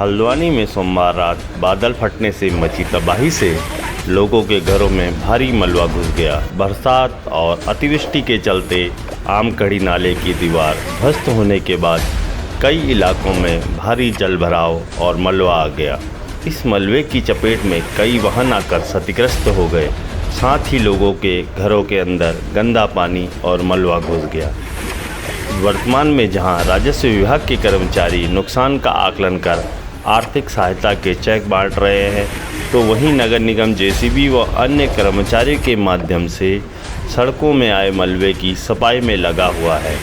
हल्द्वानी में सोमवार रात बादल फटने से मची तबाही से लोगों के घरों में भारी मलबा घुस गया। बरसात और अतिवृष्टि के चलते आमकड़ी नाले की दीवार ध्वस्त होने के बाद कई इलाकों में भारी जलभराव और मलबा आ गया। इस मलबे की चपेट में कई वाहन आकर क्षतिग्रस्त हो गए। साथ ही लोगों के घरों के अंदर गंदा पानी और मलबा घुस गया। वर्तमान में जहां राजस्व विभाग के कर्मचारी नुकसान का आकलन कर आर्थिक सहायता के चेक बांट रहे हैं, तो वहीं नगर निगम जेसीबी व अन्य कर्मचारियों के माध्यम से सड़कों में आए मलबे की सफाई में लगा हुआ है।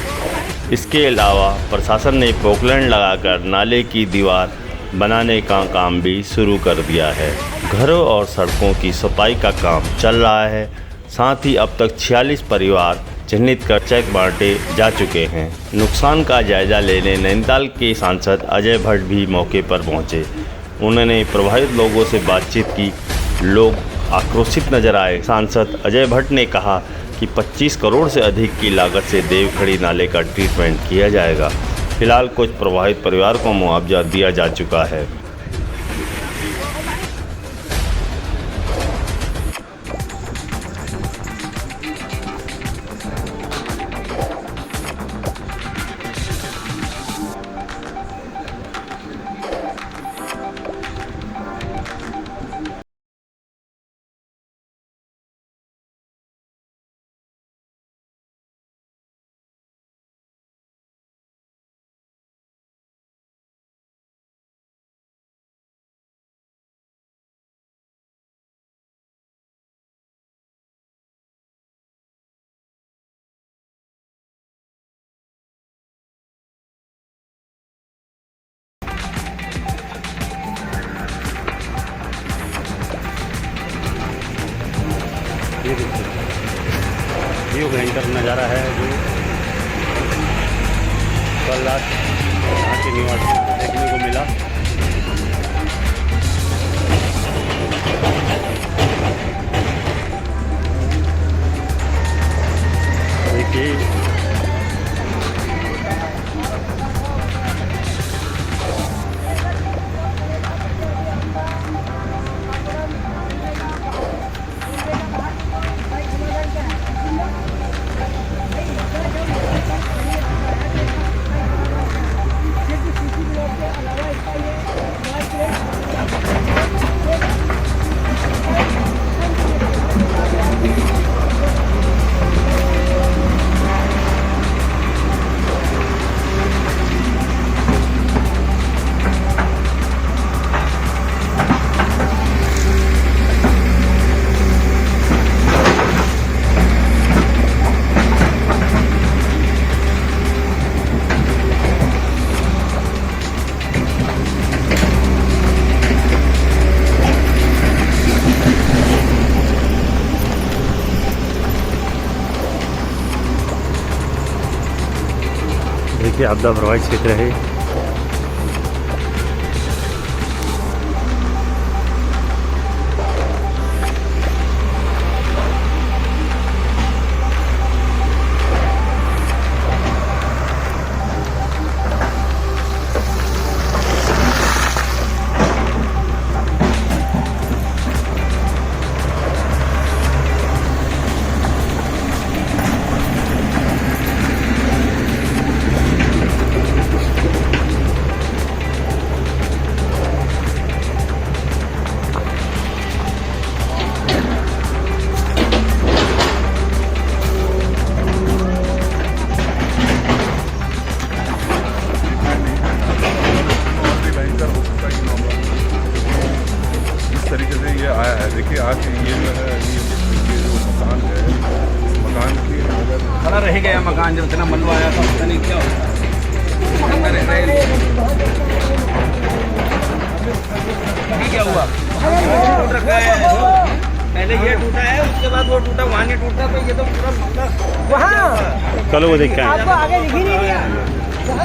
इसके अलावा प्रशासन ने पोकलैंड लगाकर नाले की दीवार बनाने का काम भी शुरू कर दिया है। घरों और सड़कों की सफाई का काम चल रहा है। साथ ही अब तक 46 परिवार चिन्हित कर चेक बांटे जा चुके हैं। नुकसान का जायजा लेने नैनीताल के सांसद अजय भट्ट भी मौके पर पहुंचे। उन्होंने प्रभावित लोगों से बातचीत की। लोग आक्रोशित नजर आए। सांसद अजय भट्ट ने कहा कि 25 करोड़ से अधिक की लागत से देवखड़ी नाले का ट्रीटमेंट किया जाएगा। फिलहाल कुछ प्रभावित परिवार को मुआवजा दिया जा चुका है। ये देखिए, ये भयंकर नज़ारा है जो कल रात यहाँ के निवासियों को देखने को मिला। देखिए आपदा प्रभावित क्षेत्र है। तरीके से ये आया है। देखिए आज ये जो है ये जो मकान है, मकान की अगर खड़ा रह गया मकान, जब इतना मलबा आया था पता नहीं क्या क्या हुआ। टूट रखा है, पहले ये टूटा है, उसके बाद वो टूटा, वहाँ नहीं टूटा, तो ये तो पूरा मामला वहाँ। चलो वो देखते हैं। आपको आगे दिख ही नहीं रहा।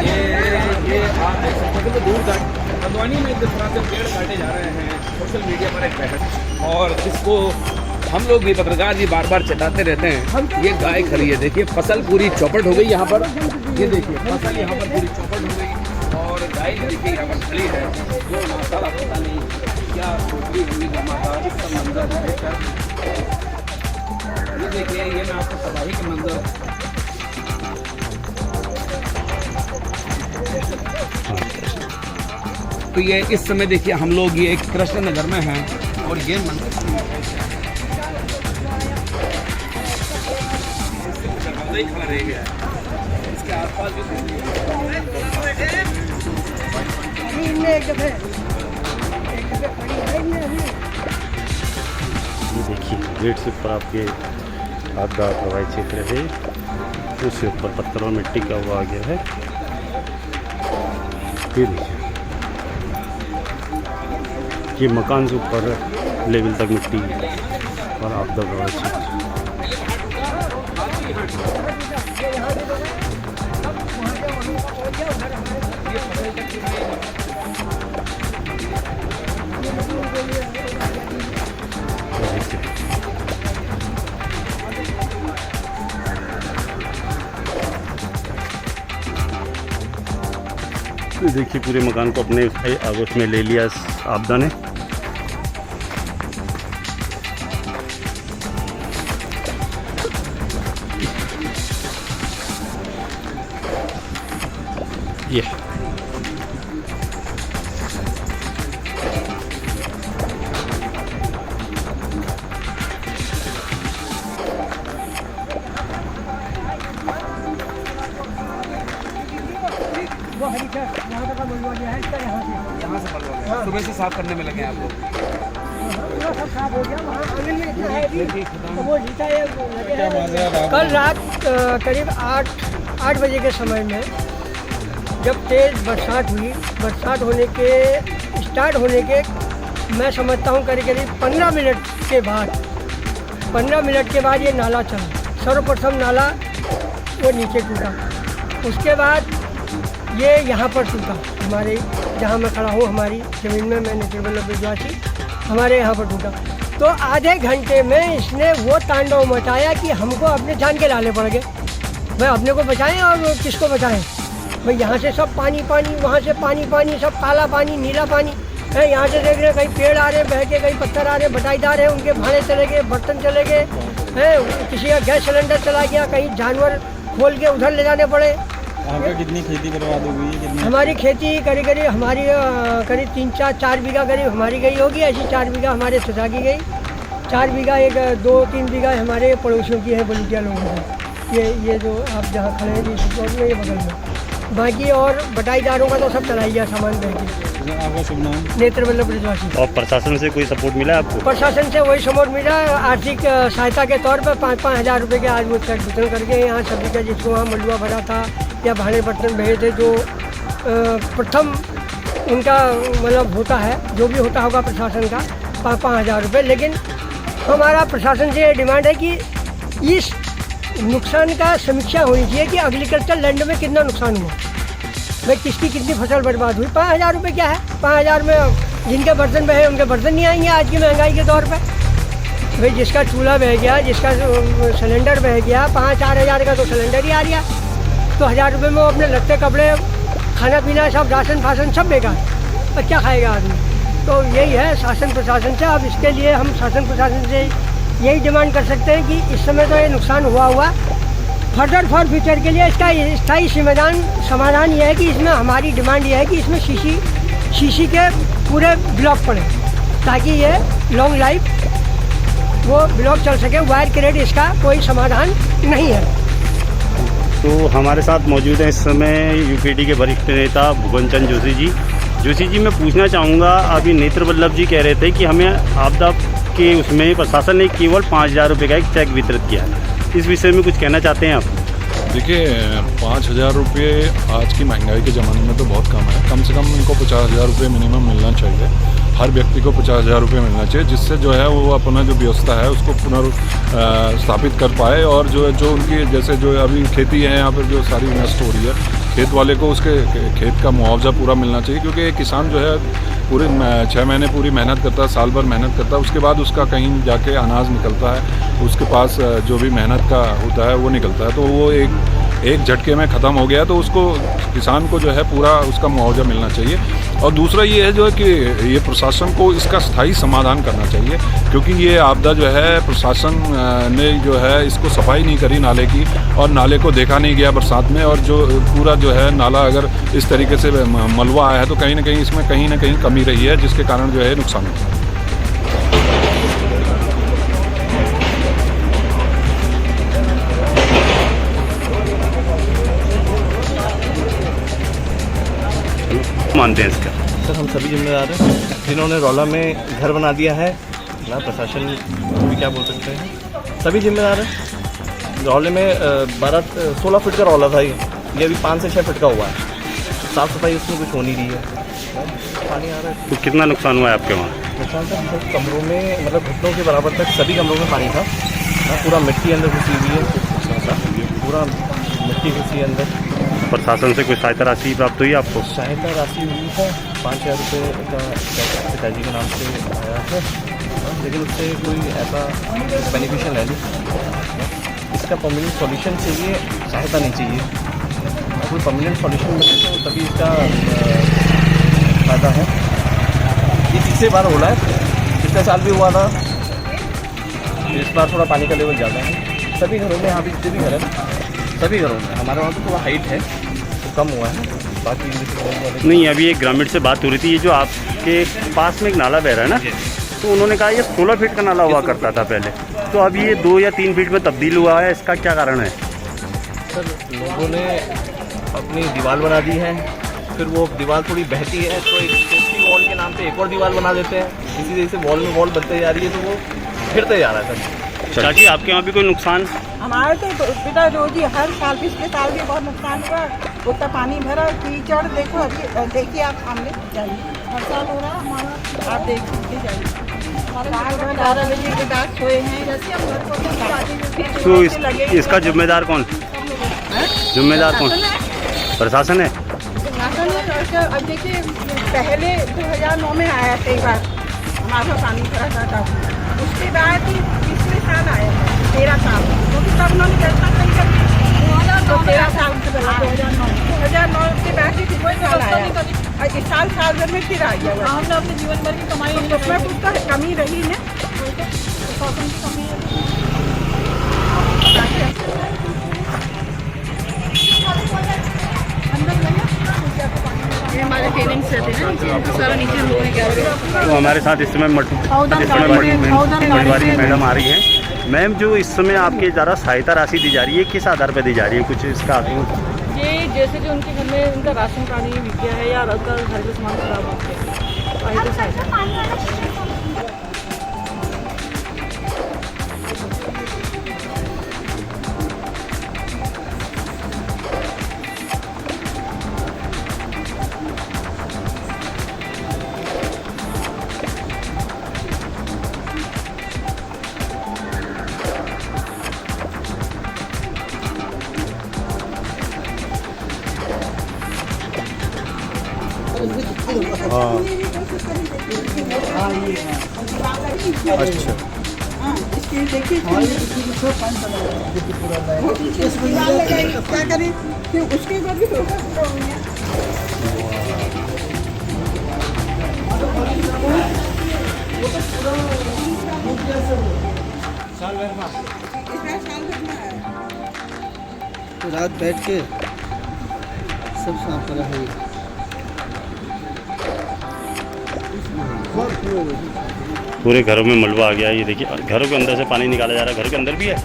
ये आप देख सकते हो दूर तक हल्द्वानी में जिस तरह से पेड़ काटे जा रहे हैं, सोशल मीडिया पर एक बहस, और जिसको हम लोग भी पत्रकार जी बार बार चटाते रहते हैं। ये गाय खड़ी है, देखिए फसल पूरी चौपट हो गई यहाँ पर। ये देखिए फसल यहाँ पर पूरी चौपट हो गई और गाय बाइक देखिए यहाँ पर खड़ी है, जो माता पता नहीं क्या टोकरी होगी जो माता, इसका मंजर देखकर ये देखिए, ये मैं आपको तबाही के मंजर। तो ये इस समय देखिए हम लोग ये एक कृष्ण नगर में हैं और ये मंदिर ही खड़ा रह गया है। इसके आसपास भी ये देखिए गेट से ऊपर आपके आपदा प्रभावित क्षेत्र है, उसके ऊपर पत्थर और मिट्टी का हुआ आ गया है। ये देखिए ये मकान से ऊपर लेवल तक मिट्टी और आपदा प्रभावित क्षेत्र। देखिए पूरे मकान को अपने आगोश में ले लिया इस आपदा ने। ये वो हरी का यहाँ तक मलबा गया है, इसका यहाँ से मलबा गया। सुबह से साफ करने में लगे हैं आप लोग। पूरा सब साफ हो गया। वहाँ आंगन में इतना है भी, तो वो नीचा है लगे हैं। कल रात करीब 8 बजे के समय में जब तेज़ बरसात हुई, बरसात होने के स्टार्ट होने के मैं समझता हूँ करीब 15 मिनट के बाद 15 मिनट के बाद ये नाला चला। सर्वप्रथम नाला वो नीचे टूटा, उसके बाद ये यहाँ पर टूटा, हमारे जहाँ मैं खड़ा हूँ हमारी ज़मीन में, मैं नेत्रवल्लभ ब्रजवासी, हमारे यहाँ पर टूटा। तो आधे घंटे में इसने वो तांडव मचाया कि हमको अपने जान के लाले पड़ गए। भाई अपने को बचाएं और किसको बचाएं। भाई यहाँ से सब पानी पानी, वहाँ से पानी पानी, सब काला पानी नीला पानी है। यहाँ से देख रहे हैं कहीं पेड़ आ रहे हैं बह के, कहीं पत्थर आ रहे हैं, बटाईदार हैं, उनके भाड़े चले गए, बर्तन चले गए हैं, किसी का गैस सिलेंडर चला गया, कहीं जानवर खोल के उधर ले जाने पड़े। आपका कितनी खेती बर्बाद हो गई है? कितनी हमारी खेती करीब हमारी करीब 3-4 बीघा करीब हमारी गई होगी। ऐसी 4 बीघा हमारे सजा की गई, 4 बीघा, एक 2-3 बीघा हमारे पड़ोसियों की है, बलूचिया लोगों की। ये जो आप जहाँ खड़े हैं इस रोड में, ये बगल में, बाकी और बटाईदारों का तो सब चला ही गया सामान बह के। आपका शुभ नाम? नेत्रवल्लभ ब्रजवासी। और प्रशासन से कोई सपोर्ट मिला है आपको? प्रशासन से वही सपोर्ट मिला, आर्थिक सहायता के तौर पर 5-5 हज़ार रुपये के आज वो चेक वितरण करके यहाँ सभी का, जिसको वहाँ मलुआ भरा था या भाड़े बर्तन बहे थे, जो प्रथम उनका मतलब होता है, जो भी होता होगा प्रशासन का 5-5 हज़ार रुपये। लेकिन हमारा प्रशासन से डिमांड है कि इस नुकसान का समीक्षा होनी चाहिए कि एग्रीकल्चर लैंड में कितना नुकसान हुआ, भाई किसकी कितनी फसल बर्बाद हुई। 5 हज़ार रुपये क्या है, 5 हज़ार में जिनके बर्तन बहे उनके बर्तन नहीं आएंगे आज की महंगाई के दौर पे। भाई जिसका चूल्हा बह गया, जिसका सिलेंडर बह गया, 5-4 हज़ार का तो सिलेंडर ही आ गया, तो 1000 रुपये में वो अपने लत्ते कपड़े खाना पीना सब राशन फाशन सब बेकार, और क्या खाएगा आदमी। तो यही है शासन प्रशासन से। अब इसके लिए हम शासन प्रशासन से यही डिमांड कर सकते हैं कि इस समय तो ये नुकसान हुआ फर्दर फॉर फ्यूचर के लिए इसका स्थायी समाधान ये है कि इसमें हमारी डिमांड ये है कि इसमें शीशी के पूरे ब्लॉक पड़े, ताकि ये लॉन्ग लाइफ वो ब्लॉक चल सके। वायर क्रेड इसका कोई समाधान नहीं है। तो हमारे साथ मौजूद हैं इस समय यूपीडी के वरिष्ठ नेता भुवन चंद जोशी जी। जोशी जी, मैं पूछना चाहूँगा, अभी नेत्रवल्लभ जी कह रहे थे कि हमें आपदा के उसमें प्रशासन ने केवल 5,000 रुपये का एक चेक वितरित किया है, इस विषय में कुछ कहना चाहते हैं आप? देखिए 5,000 रुपये आज की महंगाई के ज़माने में तो बहुत कम है। कम से कम इनको 50,000 रुपये मिनिमम मिलना चाहिए, हर व्यक्ति को 50,000 रुपये मिलना चाहिए, जिससे जो है वो अपना जो व्यवस्था है उसको पुनर्स्थापित कर पाए। और जो उनकी जैसे जो अभी खेती है यहाँ पर जो सारी नष्ट हो रही है, खेत वाले को उसके खेत का मुआवजा पूरा मिलना चाहिए, क्योंकि एक किसान जो है पूरे 6 महीने पूरी मेहनत करता है, साल भर मेहनत करता है, उसके बाद उसका कहीं जाके अनाज निकलता है, उसके पास जो भी मेहनत का होता है वो निकलता है। तो वो एक एक झटके में ख़त्म हो गया तो उसको किसान को जो है पूरा उसका मुआवजा मिलना चाहिए। और दूसरा ये है जो है कि ये प्रशासन को इसका स्थायी समाधान करना चाहिए, क्योंकि ये आपदा जो है प्रशासन ने जो है इसको सफाई नहीं करी नाले की, और नाले को देखा नहीं गया बरसात में, और जो पूरा जो है नाला अगर इस तरीके से मलबा आया है तो कहीं ना कहीं इसमें कहीं ना कहीं कमी रही है, जिसके कारण जो है नुकसान हुआ है। मानते हैं इसका? सर हम सभी जिम्मेदार हैं जिन्होंने रौला में घर बना दिया है ना, प्रशासन भी क्या बोल सकते हैं, सभी जिम्मेदार हैं। रौले में 16 फीट का रौला था, ये अभी 5 से 6 फीट का हुआ है। साफ़ सफाई उसमें कुछ हो नहीं रही है, पानी आ रहा है। तो कितना नुकसान हुआ है आपके वहाँ? नुकसान था कमरों में, मतलब घुटनों के बराबर तक सभी कमरों में पानी था ना, पूरा मिट्टी अंदर घुसी हुई है, पूरा मिट्टी घुसी है अंदर। प्रशासन से कोई सहायता राशि प्राप्त हुई आपको? सहायता राशि हुई है 5,000 रुपये का पिताजी के नाम से आया है, लेकिन उससे कोई ऐसा बेनिफिशियल है नहीं। इसका परमानेंट सॉल्यूशन चाहिए, सहायता नहीं चाहिए। कोई परमानेंट सॉल्यूशन मिले तो तभी इसका फायदा है। ये तीसरी बार हो रहा है, पिछले साल भी हुआ था, इस बार थोड़ा पानी का लेवल ज़्यादा है। सभी घरों में, यहाँ भी जितने भी घर हैं सभी घरों में, हमारे वहाँ तो थोड़ा हाइट है तो कम हुआ है, बाकी नहीं। अभी एक ग्रामीण से बात हो रही थी, ये जो आपके पास में एक नाला बह रहा है ना, तो उन्होंने कहा ये 16 फीट का नाला हुआ करता था पहले, तो अब ये 2 या 3 फीट में तब्दील हुआ है, इसका क्या कारण है? सर लोगों ने अपनी दीवार बना दी है, फिर वो दीवार थोड़ी बहती है तो एक सेफ्टी वॉल के नाम पे एक और दीवार बना देते हैं, इसी तरह से वॉल में वॉल बनते जा रही है तो वो फिरते जा रहा है सर। चाची आपके वहाँ भी कोई नुकसान? हमारे तो बेटा रोज ही हर साल, पिछले साल भी बहुत नुकसान हुआ, उतना पानी भरा, कीचड़ देखो, अभी देखिए आप सामने जाइए, हर साल हो रहा है हमारा, आप देखते जाइए। 12 बजे के बाद सोए हैं, तो इसका जिम्मेदार कौन? जिम्मेदार कौन? प्रशासन है। अब देखिए पहले 2009 में आया था एक बार, हमारा पानी भरा था, उसके बाद पिछले साल आया था 13 साल, क्योंकि तब उन्होंने व्यवस्था नहीं कर दी, तो 13 साल से पहले 2009 के बाद ही कोई साल आया, और इस साल भर में फिर आ गया। हमने अपने जीवन भर की कमाई, उसमें कुछ तो कमी रही है, शासन की कमी है। ये हमारे पेरेंट्स रहते हैं, तो सारा नीचे हम लोगों ने क्या करें। तो हमारे साथ इस समय पटवारी मैडम आ रही हैं। मैम, जो इस समय आपके ज़रा सहायता राशि दी जा रही है, किस आधार पर दी जा रही है? कुछ इसका ये जैसे जो उनके घर में उनका राशन पानी बिक गया है या उनका घर का सामान खराब हो गया, अच्छा। इसके देखिए क्या करें, फिर उसके बाद भी तो रात बैठ के सब साफ करा है। पूरे घरों में मलबा आ गया, ये देखिए घरों के अंदर से पानी निकाला जा रहा है, घर के अंदर भी है?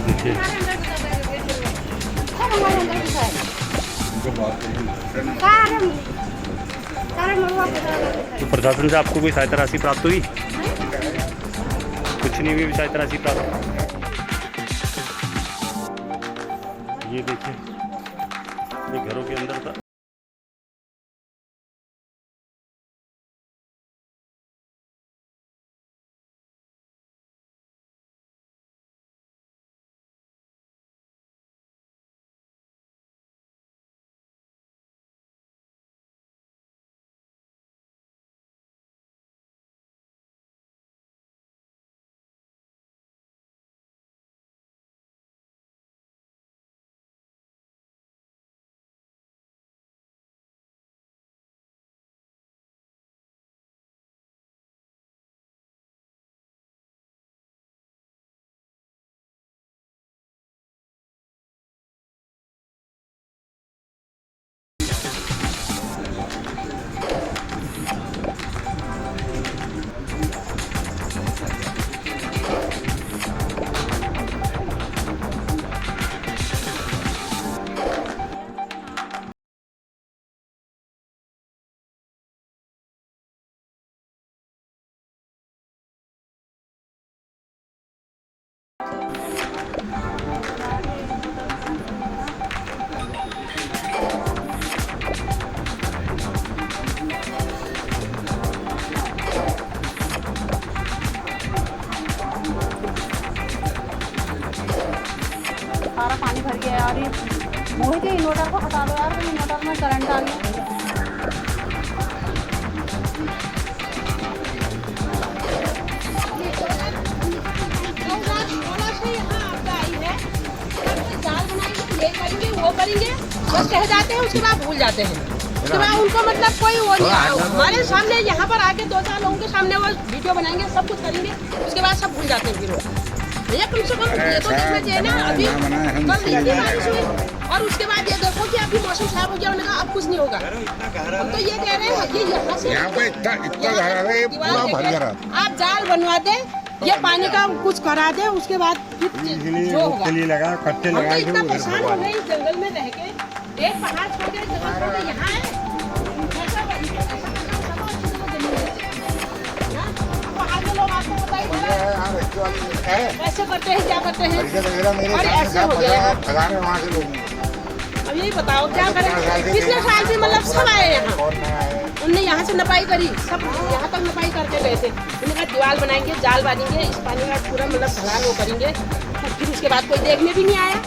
देखिए तो प्रशासन से आपको कोई सहायता राशि प्राप्त हुई? कुछ नहीं हुई सहायता राशि प्राप्त। ये देखिए ये घरों के अंदर था। मोटर को हटा दो यार, मोटर में करंट आ गया। वो करेंगे, बस कह जाते हैं, उसके बाद भूल जाते हैं। उसके बाद उनको मतलब कोई वो नहीं, हमारे सामने यहाँ पर आके 2-4 लोगों के सामने वो वीडियो बनाएंगे, सब कुछ करेंगे, उसके बाद सब भूल जाते हैं। फिर भैया कम से कम ये तो देखना चाहिए ना। अभी कल इतनी बारिश हुई और उसके बाद ये देखो कि अभी मौसम खराब हो गया, उन्होंने कहा अब कुछ नहीं होगा। हम तो ये कह रहे हैं कि यहाँ से आप जाल बनवा दे, ये पानी का कुछ करा दे, उसके बाद जो होगा। हम तो इतना परेशान हो गए जंगल में रह के, एक पहाड़ छोड़ के जगह छोड़ के यहाँ है। पहाड़ के लोग आपको पता ही ऐसे करते हैं, क्या करते हैं, और ऐसे हो गया। अब यही बताओ क्या करें। पिछले साल भी मतलब सब आए यहाँ, उनने यहाँ से नपाई करी, सब यहाँ तक नपाई करके गए थे। उन्होंने कहा दीवार बनाएंगे, जाल बांधेंगे, इस पानी का पूरा मतलब ढलान वो करेंगे। फिर उसके बाद कोई देखने भी नहीं आया।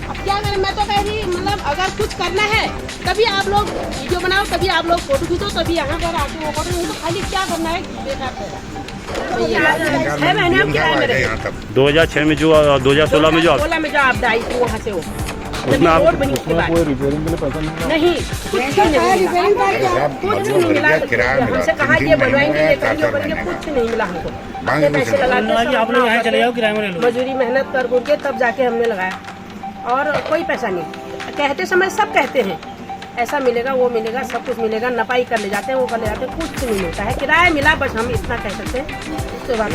अब क्या करें, मैं तो कह रही मतलब अगर कुछ करना है तभी आप लोग वीडियो बनाओ, तभी आप लोग फोटो खींचो, तभी यहाँ पर आके वो करो। तो खाली क्या करना है बेकार है। 6 महीने हम किराए में रहे। 2006 में जो 2016 में जो आपदा आई थी वहाँ से, वो उसमें आप रोड बनी उसके बाद कोई रिपेयरिंग के लिए पैसा नहीं, कुछ नहीं मिला, कुछ नहीं मिला। हमसे कहा ये बनवाएंगे, ये करेंगे, कुछ नहीं मिला हमको। पैसे लगा आप लोग यहाँ चले जाओ, किराए में मजदूरी मेहनत कर के तब जाके हमने लगाया, और कोई पैसा नहीं। कहते समय सब कहते हैं ऐसा मिलेगा, वो मिलेगा, सब कुछ मिलेगा, नपाई कर ले जाते हैं, वो कर ले जाते हैं, कुछ नहीं मिलता है। किराया मिला, बस हम इतना कह सकते हैं। उसके बाद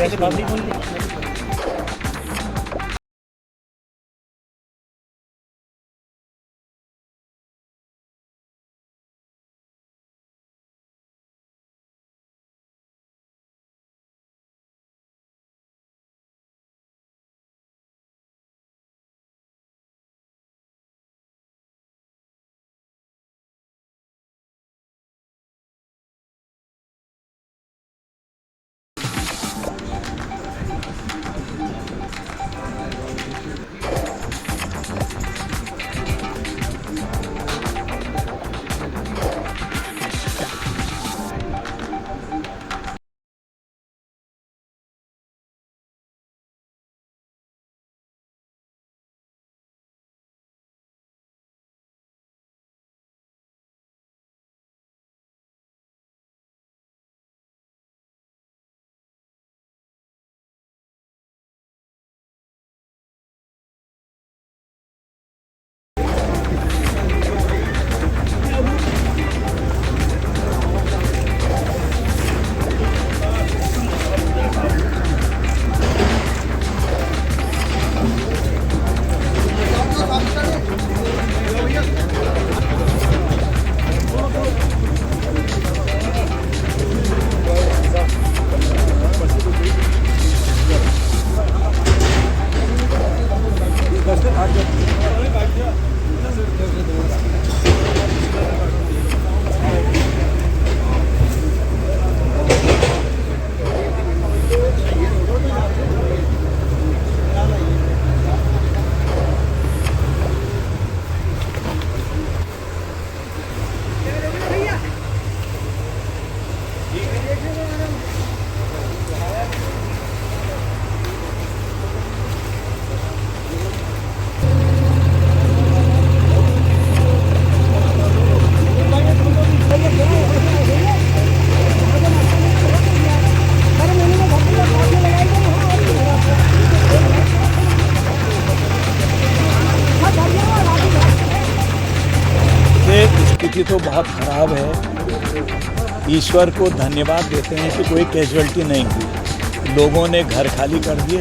स्थिति तो बहुत ख़राब है। ईश्वर को धन्यवाद देते हैं कि कोई कैजुअल्टी नहीं हुई। लोगों ने घर खाली कर दिए,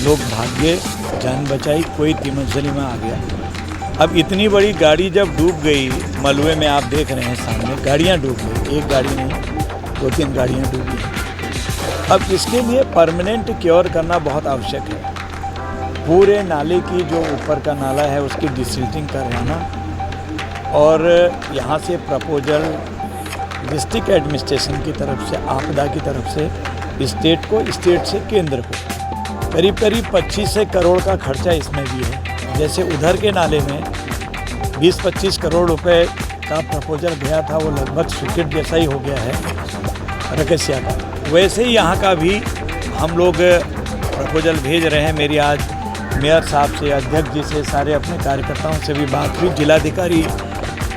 लोग भाग गए, जान बचाई, कोई तिमंजली में आ गया। अब इतनी बड़ी गाड़ी जब डूब गई, मलबे में आप देख रहे हैं सामने गाड़ियाँ डूब गई, एक गाड़ी नहीं 2-3 गाड़ियाँ डूब गई। अब इसके लिए परमानेंट क्योर करना बहुत आवश्यक है। पूरे नाले की जो ऊपर का नाला है उसकी डिसिल्टिंग करवाना, और यहाँ से प्रपोजल डिस्ट्रिक्ट एडमिनिस्ट्रेशन की तरफ से, आपदा की तरफ से स्टेट को, स्टेट से केंद्र को करीब 25 करोड़ का खर्चा इसमें भी है। जैसे उधर के नाले में 20-25 करोड़ रुपए का प्रपोजल गया था, वो लगभग स्वीकृत जैसा ही हो गया है रकसिया का। वैसे ही यहाँ का भी हम लोग प्रपोजल भेज रहे हैं। मेरी आज मेयर साहब से, अध्यक्ष जी से, सारे अपने कार्यकर्ताओं से भी बात हुई, जिलाधिकारी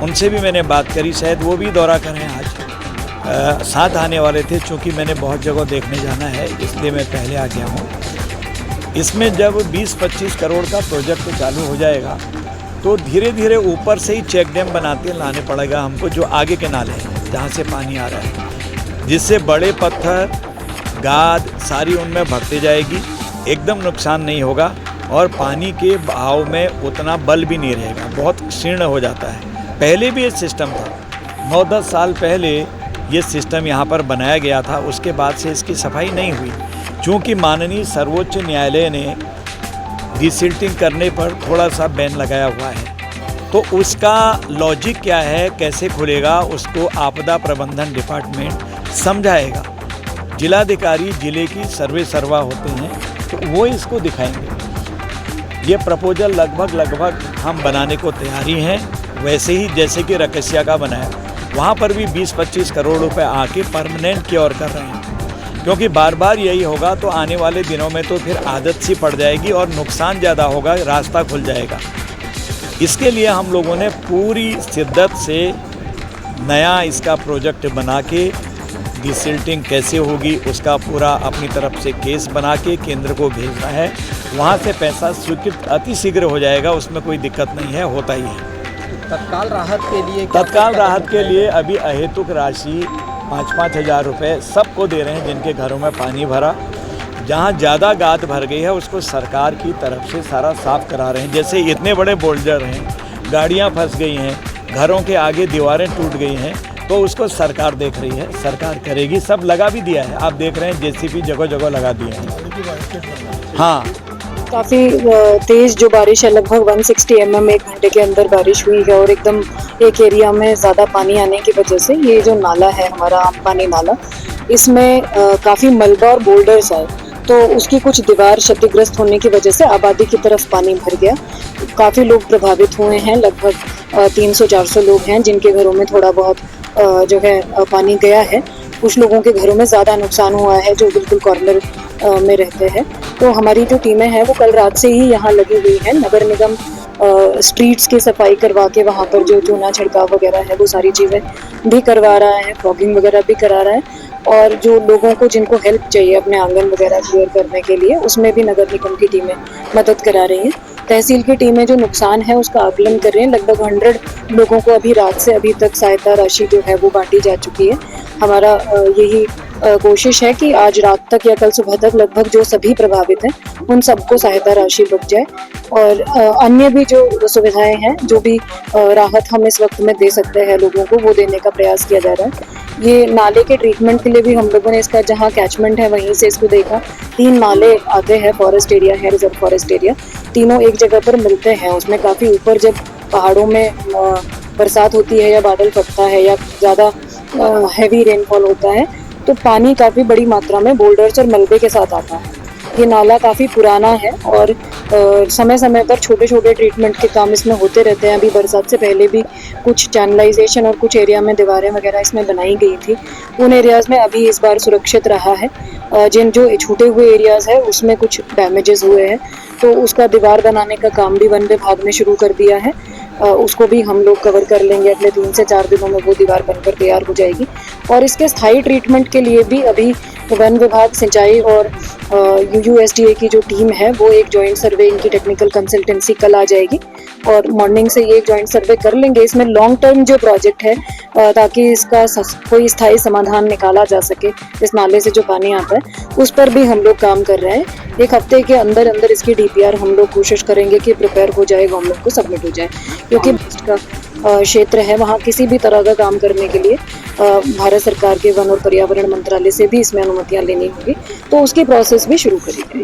उनसे भी मैंने बात करी, शायद वो भी दौरा करें आज। साथ आने वाले थे, चूँकि मैंने बहुत जगह देखने जाना है इसलिए मैं पहले आ गया हूँ। इसमें जब 20-25 करोड़ का प्रोजेक्ट चालू हो जाएगा तो धीरे धीरे ऊपर से ही चेक डैम बनाते लाने पड़ेगा हमको, जो आगे के नाले हैं जहाँ से पानी आ रहा है, जिससे बड़े पत्थर गाद सारी उनमें भरते जाएगी, एकदम नुकसान नहीं होगा और पानी के बहाव में उतना बल भी नहीं रहेगा, बहुत क्षीण हो जाता है। पहले भी ये सिस्टम था, 9-10 साल पहले ये सिस्टम यहाँ पर बनाया गया था, उसके बाद से इसकी सफाई नहीं हुई। चूँकि माननीय सर्वोच्च न्यायालय ने डिसिल्टिंग करने पर थोड़ा सा बैन लगाया हुआ है, तो उसका लॉजिक क्या है, कैसे खुलेगा, उसको आपदा प्रबंधन डिपार्टमेंट समझाएगा। जिलाधिकारी जिले की सर्वा होते हैं, तो वो इसको दिखाएंगे। ये प्रपोजल लगभग हम बनाने को तैयारी हैं, वैसे ही जैसे कि रकसिया का बनाया, वहाँ पर भी 20-25 करोड़ रुपए आके परमानेंट क्योर कर रहे हैं, क्योंकि बार बार यही होगा तो आने वाले दिनों में तो फिर आदत सी पड़ जाएगी और नुकसान ज़्यादा होगा, रास्ता खुल जाएगा। इसके लिए हम लोगों ने पूरी शिद्दत से नया इसका प्रोजेक्ट बना के डिसिल्टिंग कैसे होगी उसका पूरा अपनी तरफ से केस बना के केंद्र को भेजना है। वहाँ से पैसा स्वीकृत अति शीघ्र हो जाएगा, उसमें कोई दिक्कत नहीं है, होता ही है। तत्काल राहत के लिए अभी अहेतुक राशि 5-5 हज़ार रुपये सबको दे रहे हैं जिनके घरों में पानी भरा। जहाँ ज़्यादा गाद भर गई है उसको सरकार की तरफ से सारा साफ़ करा रहे हैं। जैसे इतने बड़े बोल्डर हैं, गाड़ियाँ फंस गई हैं, घरों के आगे दीवारें टूट गई हैं, तो उसको सरकार देख रही है, सरकार करेगी। सब लगा भी दिया है, आप देख रहे हैं जेसीबी जगह जगह लगा दिए हैं। हाँ, काफ़ी तेज़ जो बारिश है, लगभग 160 mm 1 घंटे के अंदर बारिश हुई है और एकदम एक एरिया में ज़्यादा पानी आने की वजह से ये जो नाला है हमारा आम पानी नाला, इसमें काफ़ी मलबा और बोल्डर्स आए, तो उसकी कुछ दीवार क्षतिग्रस्त होने की वजह से आबादी की तरफ पानी भर गया। काफ़ी लोग प्रभावित हुए हैं, लगभग 300-400 लोग हैं जिनके घरों में थोड़ा बहुत जो है पानी गया है। कुछ लोगों के घरों में ज़्यादा नुकसान हुआ है जो बिल्कुल कॉर्नर में रहते हैं। तो हमारी जो टीमें हैं वो कल रात से ही यहाँ लगी हुई है। नगर निगम स्ट्रीट्स की सफाई करवा के वहाँ पर जो चूना छिड़काव वगैरह है वो सारी चीज़ें भी करवा रहा है, फॉगिंग वगैरह भी करा रहा है, और जो लोगों को जिनको हेल्प चाहिए अपने आंगन वगैरह क्लियर करने के लिए उसमें भी नगर निगम की टीमें मदद करा रही हैं। तहसील की टीमें जो नुकसान है उसका आकलन कर रही हैं। लगभग 100 लोगों को अभी रात से अभी तक सहायता राशि जो है वो बांटी जा चुकी है। हमारा यही कोशिश है कि आज रात तक या कल सुबह तक लगभग जो सभी प्रभावित हैं उन सबको सहायता राशि बच जाए, और अन्य भी जो सुविधाएं हैं, जो भी राहत हम इस वक्त में दे सकते हैं लोगों को, वो देने का प्रयास किया जा रहा है। ये नाले के ट्रीटमेंट के लिए भी हम लोगों ने इसका जहाँ कैचमेंट है वहीं से इसको देखा। 3 नाले आते हैं, फॉरेस्ट एरिया है, रिजर्व फॉरेस्ट एरिया, तीनों एक जगह पर मिलते हैं। उसमें काफ़ी ऊपर जब पहाड़ों में बरसात होती है या बादल फटता है या ज़्यादा हैवी रेनफॉल होता है तो पानी काफ़ी बड़ी मात्रा में बोल्डर्स और मलबे के साथ आता है। ये नाला काफ़ी पुराना है और समय समय पर छोटे छोटे ट्रीटमेंट के काम इसमें होते रहते हैं। अभी बरसात से पहले भी कुछ चैनलाइजेशन और कुछ एरिया में दीवारें वगैरह इसमें बनाई गई थी, उन एरियाज़ में अभी इस बार सुरक्षित रहा है। जिन जो छूटे हुए एरियाज़ है उसमें कुछ डैमेजेस हुए हैं, तो उसका दीवार बनाने का काम भी वन विभाग ने शुरू कर दिया है। उसको भी हम लोग कवर कर लेंगे, अगले 3 से 4 दिनों में वो दीवार बनकर तैयार हो जाएगी। और इसके स्थायी ट्रीटमेंट के लिए भी अभी वन विभाग, सिंचाई और UUSDA की जो टीम है वो एक जॉइंट सर्वे, इनकी टेक्निकल कंसल्टेंसी कल आ जाएगी और मॉर्निंग से ये एक जॉइंट सर्वे कर लेंगे। इसमें लॉन्ग टर्म जो प्रोजेक्ट है ताकि इसका कोई स्थायी समाधान निकाला जा सके, इस नाले से जो पानी आता है उस पर भी हम लोग काम कर रहे हैं। 1 हफ्ते के अंदर अंदर इसकी DPR हम लोग कोशिश करेंगे कि प्रिपेयर हो जाए, गवर्नमेंट को सबमिट हो जाए, क्योंकि का क्षेत्र है, वहाँ किसी भी तरह का काम करने के लिए भारत सरकार के वन और पर्यावरण मंत्रालय से भी इसमें अनुमतियाँ लेनी होगी, तो उसकी प्रोसेस भी शुरू करेंगे।